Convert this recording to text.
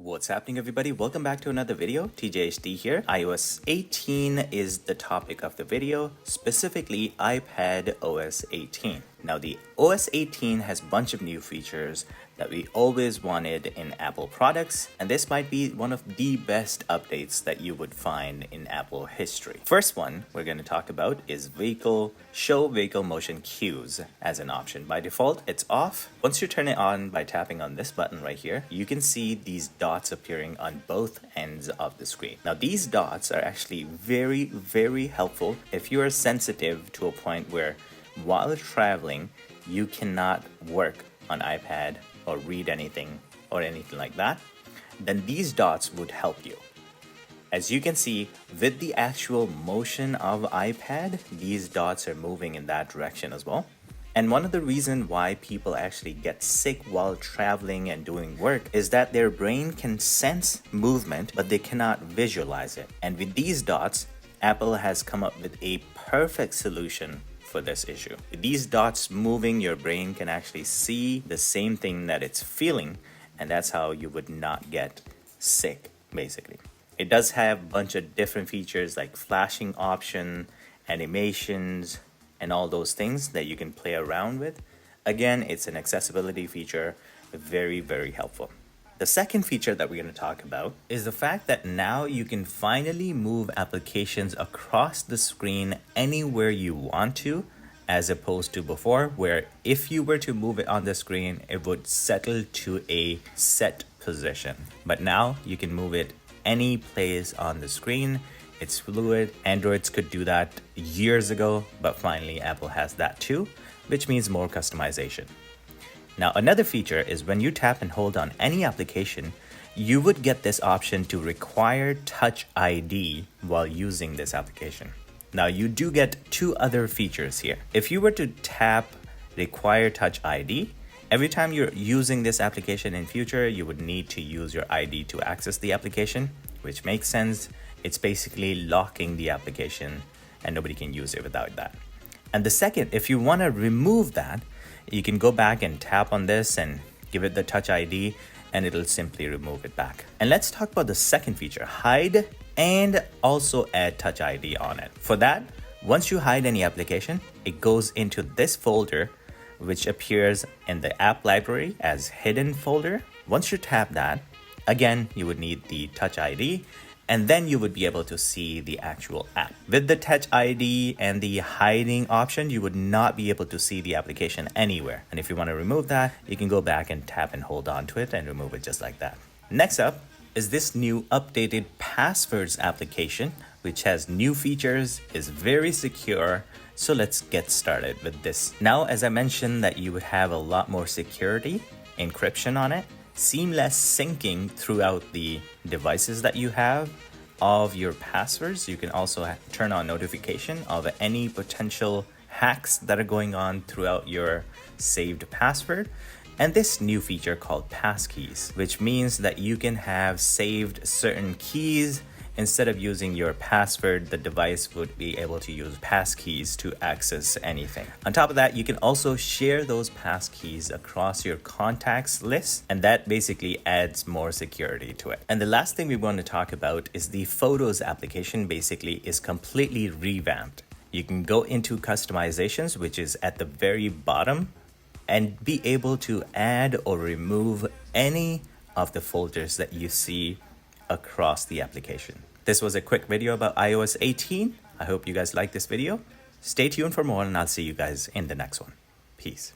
What's happening, everybody? Welcome back to another video. TJHD here. iOS 18 is the topic of the video, specifically iPadOS 18. Now, the OS 18 has a bunch of new features that we always wanted in Apple products, and this might be one of the best updates that you would find in Apple history. First one we're going to talk about is show vehicle motion cues as an option. By default, it's off. Once you turn it on by tapping on this button right here, you can see these dots appearing on both ends of the screen. Now, these dots are actually very, very helpful if you are sensitive to a point where while traveling, you cannot work on iPad or read anything or anything like that, then these dots would help you. As you can see, with the actual motion of iPad, these dots are moving in that direction as well. And one of the reasons why people actually get sick while traveling and doing work is that their brain can sense movement, but they cannot visualize it. And with these dots, Apple has come up with a perfect solution for this issue. With these dots moving, your brain can actually see the same thing that it's feeling, and that's how you would not get sick, basically. It does have a bunch of different features like flashing option, animations, and all those things that you can play around with. Again, it's an accessibility feature, very, very helpful. The second feature that we're going to talk about is the fact that now you can finally move applications across the screen anywhere you want to, as opposed to before, where if you were to move it on the screen, it would settle to a set position. But now you can move it any place on the screen. It's fluid. Androids could do that years ago, but finally Apple has that too, which means more customization. Now, another feature is when you tap and hold on any application, you would get this option to require Touch ID while using this application. Now, you do get two other features here. If you were to tap require Touch ID, every time you're using this application in future, you would need to use your ID to access the application, which makes sense. It's basically locking the application and nobody can use it without that. And the second, if you want to remove that, you can go back and tap on this and give it the Touch ID and it'll simply remove it back. And let's talk about the second feature, hide and also add Touch ID on it. For that, once you hide any application, it goes into this folder, which appears in the app library as hidden folder. Once you tap that, again, you would need the Touch ID, and then you would be able to see the actual app. With the Touch ID and the hiding option, you would not be able to see the application anywhere. And if you want to remove that, you can go back and tap and hold on to it and remove it just like that. Next up is this new updated passwords application, which has new features, is very secure. So let's get started with this. Now, as I mentioned that you would have a lot more security, encryption on it, seamless syncing throughout the devices that you have of your passwords. You can also turn on notification of any potential hacks that are going on throughout your saved password. And this new feature called passkeys, which means that you can have saved certain keys. Instead of using your password, the device would be able to use passkeys to access anything. On top of that, you can also share those passkeys across your contacts list, and that basically adds more security to it. And the last thing we want to talk about is the Photos application basically is completely revamped. You can go into customizations, which is at the very bottom, and be able to add or remove any of the folders that you see across the application. This was a quick video about iOS 18. I hope you guys liked this video. Stay tuned for more, and I'll see you guys in the next one. Peace.